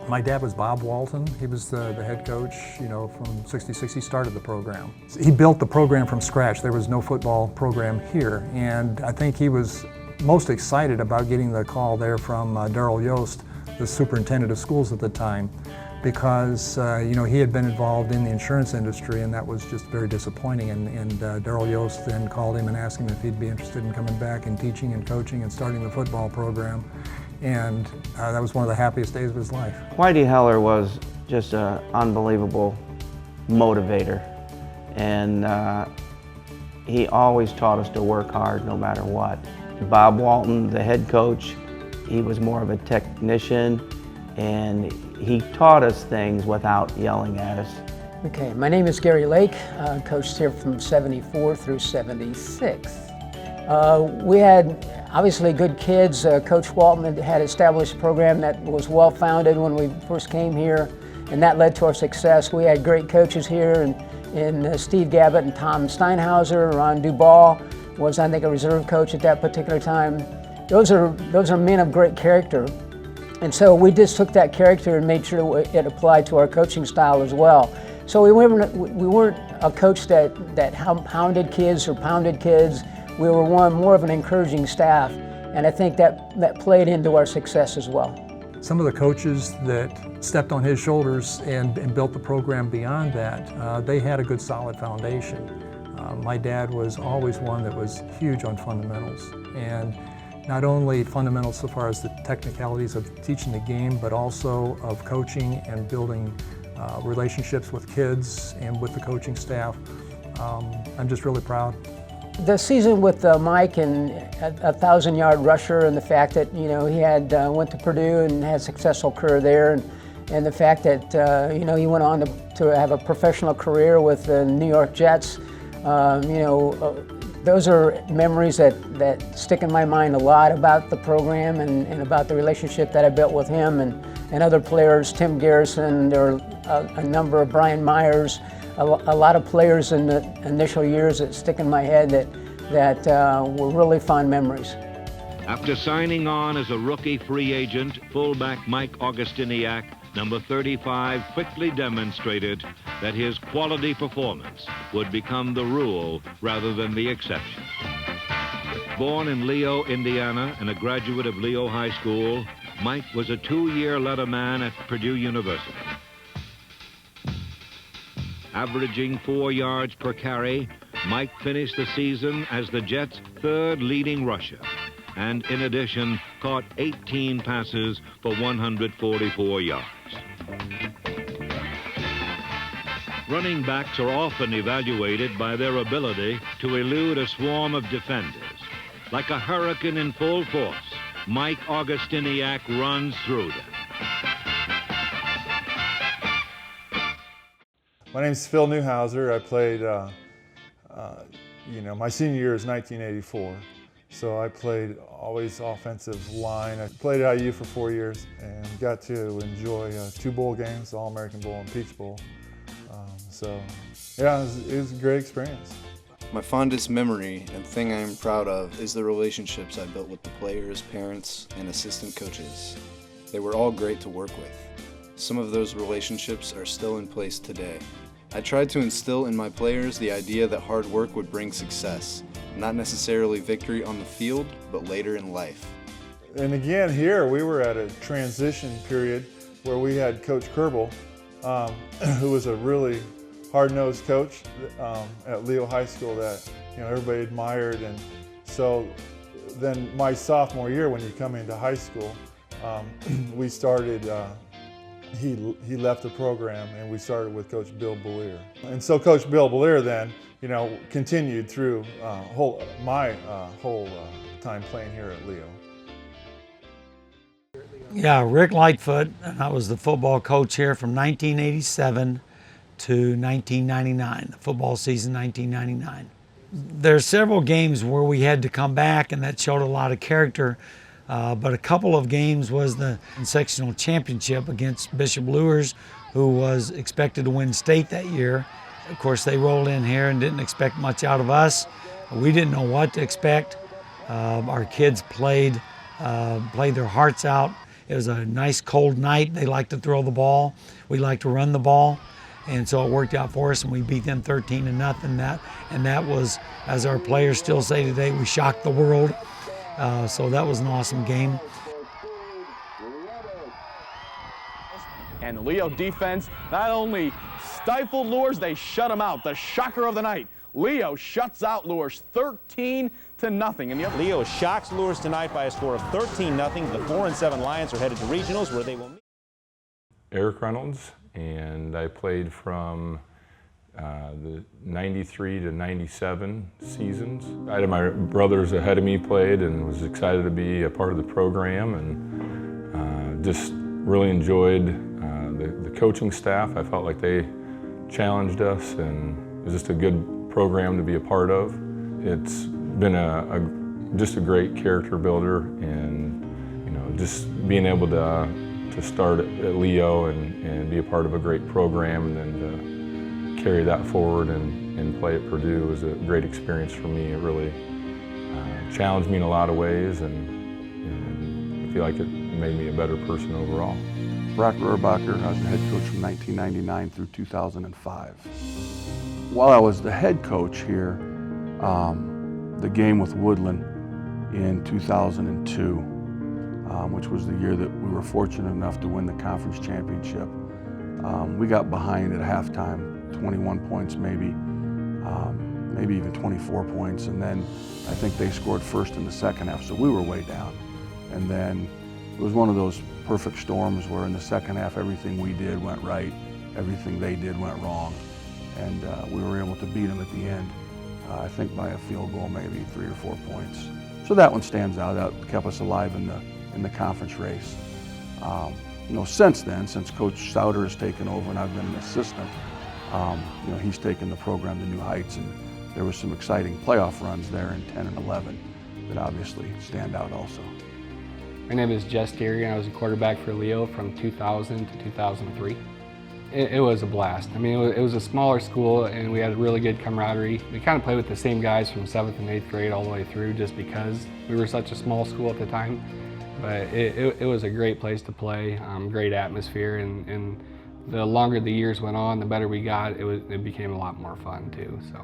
My dad was Bob Walton. He was the head coach, from '66. He started the program. He built the program from scratch. There was no football program here, and I think he was most excited about getting the call there from Darrell Yost, the superintendent of schools at the time, because he had been involved in the insurance industry, and that was just very disappointing. And Darrell Yost then called him and asked him if he'd be interested in coming back and teaching and coaching and starting the football program. And that was one of the happiest days of his life. Whitey Heller was just an unbelievable motivator, and he always taught us to work hard no matter what. Bob Walton, the head coach, he was more of a technician, and he taught us things without yelling at us. Okay, my name is Gary Lake. Coached here from '74 through '76. We had obviously good kids. Coach Walton had established a program that was well-founded when we first came here, and that led to our success. We had great coaches here, and Steve Gabbett and Tom Steinhauser. Ron Duval was, I think, a reserve coach at that particular time. Those are men of great character. And so we just took that character and made sure it applied to our coaching style as well. So we weren't a coach that hounded kids or pounded kids. We were more of an encouraging staff, and I think that played into our success as well. Some of the coaches that stepped on his shoulders and built the program beyond that, they had a good solid foundation. My dad was always one that was huge on fundamentals, and not only fundamentals so far as the technicalities of teaching the game, but also of coaching and building relationships with kids and with the coaching staff. I'm just really proud. The season with Mike and a 1,000-yard rusher, and the fact that he had went to Purdue and had a successful career there, and the fact that he went on to have a professional career with the New York Jets, those are memories that stick in my mind a lot about the program and about the relationship that I built with him and other players. Tim Garrison, there were a number of Brian Myers. A lot of players in the initial years that stick in my head that were really fond memories. After signing on as a rookie free agent, fullback Mike Augustiniak, number 35, quickly demonstrated that his quality performance would become the rule rather than the exception. Born in Leo, Indiana, and a graduate of Leo High School, Mike was a 2-year letterman at Purdue University. Averaging 4 yards per carry, Mike finished the season as the Jets' 3rd leading rusher, and in addition, caught 18 passes for 144 yards. Running backs are often evaluated by their ability to elude a swarm of defenders. Like a hurricane in full force, Mike Augustiniak runs through them. My name's Phil Neuhauser. I played, my senior year is 1984. So I played always offensive line. I played at IU for 4 years and got to enjoy 2 bowl games, the All-American Bowl and Peach Bowl. It was a great experience. My fondest memory and thing I am proud of is the relationships I built with the players, parents, and assistant coaches. They were all great to work with. Some of those relationships are still in place today. I tried to instill in my players the idea that hard work would bring success, not necessarily victory on the field, but later in life. And again, here we were at a transition period where we had Coach Kerbal, who was a really hard-nosed coach at Leo High School that everybody admired. And so then my sophomore year, when you come into high school, we started. He left the program, and we started with Coach Bill Belier. And so Coach Bill Belier then, continued through my whole time playing here at Leo. Yeah, Rick Lightfoot, and I was the football coach here from 1987 to 1999, the football season 1999. There's several games where we had to come back, and that showed a lot of character. But a couple of games was the sectional championship against Bishop Luers, who was expected to win state that year. Of course, they rolled in here and didn't expect much out of us. We didn't know what to expect. Our kids played their hearts out. It was a nice cold night. They liked to throw the ball. We liked to run the ball. And so it worked out for us, and we beat them 13-0. And that was, as our players still say today, we shocked the world. So that was an awesome game. And the Leo defense not only stifled Luers, they shut them out. The shocker of the night. Leo shuts out Luers 13-0. And Leo shocks Luers tonight by a score of 13-0. The 4-7 Lions are headed to regionals where they will meet. Eric Reynolds, and I played from the 93 to 97 seasons. I had my brothers ahead of me played and was excited to be a part of the program, and just really enjoyed the coaching staff. I felt like they challenged us, and it was just a good program to be a part of. It's been just a great character builder, and just being able to start at Leo and be a part of a great program, and then to carry that forward and play at Purdue was a great experience for me. It really challenged me in a lot of ways, and I feel like it made me a better person overall. Brock Rohrbacher, I was the head coach from 1999 through 2005. While I was the head coach here, the game with Woodland in 2002, which was the year that we were fortunate enough to win the conference championship. We got behind at halftime, 21 points maybe, maybe even 24 points, and then I think they scored first in the second half, so we were way down. And then it was one of those perfect storms where in the second half everything we did went right, everything they did went wrong, and we were able to beat them at the end, I think by a field goal, maybe 3 or 4 points. So that one stands out. That kept us alive in the conference race. Since then, since Coach Souter has taken over and I've been an assistant, he's taken the program to new heights, and there was some exciting playoff runs there in 10 and 11 that obviously stand out also. My name is Jess Terry, and I was a quarterback for Leo from 2000 to 2003. It was a blast. I mean, it was a smaller school, and we had really good camaraderie. We kind of played with the same guys from 7th and 8th grade all the way through, just because we were such a small school at the time. But it was a great place to play, great atmosphere, and the longer the years went on, the better we got. It became a lot more fun too. So,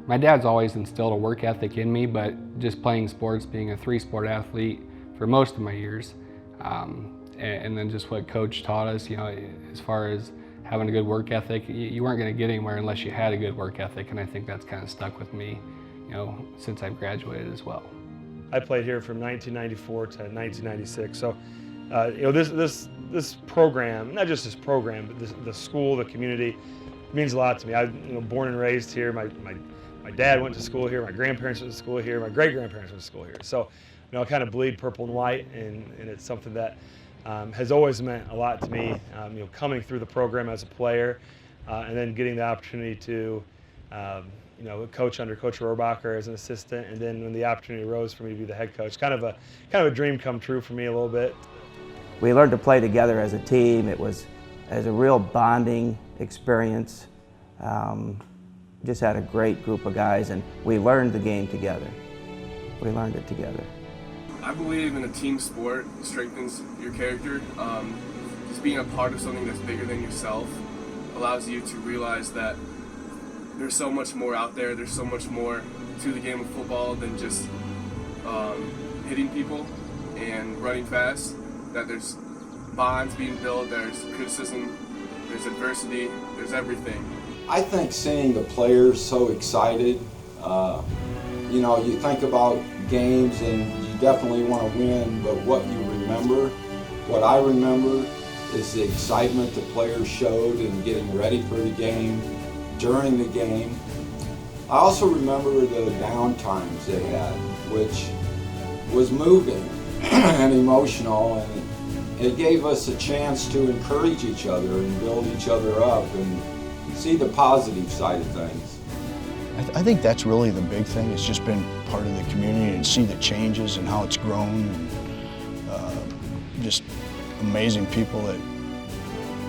my dad's always instilled a work ethic in me, but just playing sports, being a 3-sport athlete for most of my years, and then just what Coach taught us, as far as having a good work ethic, you weren't going to get anywhere unless you had a good work ethic, and I think that's kind of stuck with me, since I've graduated as well. I played here from 1994 to 1996, so this program, not just this program, but the school, the community, means a lot to me. I born and raised here. My dad went to school here. My grandparents went to school here. My great-grandparents went to school here. So, I kind of bleed purple and white, and it's something that has always meant a lot to me. Coming through the program as a player, and then getting the opportunity to coach under Coach Rohrbacher as an assistant, and then when the opportunity arose for me to be the head coach, kind of a dream come true for me a little bit. We learned to play together as a team. It was a real bonding experience. Just had a great group of guys, and we learned the game together. We learned it together. I believe in a team sport strengthens your character. Just being a part of something that's bigger than yourself allows you to realize that there's so much more out there. There's so much more to the game of football than just hitting people and running fast. That there's bonds being built, there's criticism, there's adversity, there's everything. I think seeing the players so excited, you think about games and you definitely want to win, but what I remember is the excitement the players showed in getting ready for the game, during the game. I also remember the down times they had, which was moving and emotional, it gave us a chance to encourage each other and build each other up and see the positive side of things. I think that's really the big thing. It's just been part of the community and see the changes and how it's grown. And, just amazing people that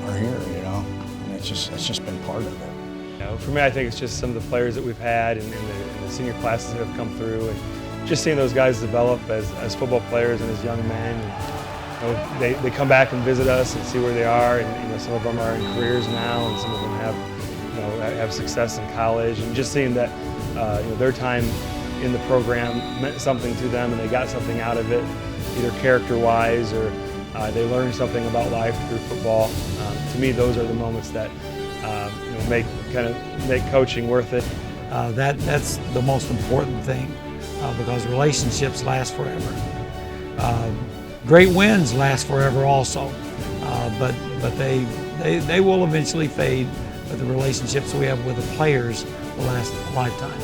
are here, you know, and it's just been part of it. You know, for me, I think it's just some of the players that we've had and the senior classes that have come through, and just seeing those guys develop as football players and as young men. And, you know, they come back and visit us and see where they are, and you know, some of them are in careers now, and some of them have success in college, and just seeing that you know, their time in the program meant something to them, and they got something out of it, either character-wise or they learned something about life through football. To me, those are the moments that you know, make coaching worth it. That's the most important thing because relationships last forever. Great wins last forever also, but they will eventually fade. But the relationships we have with the players will last a lifetime.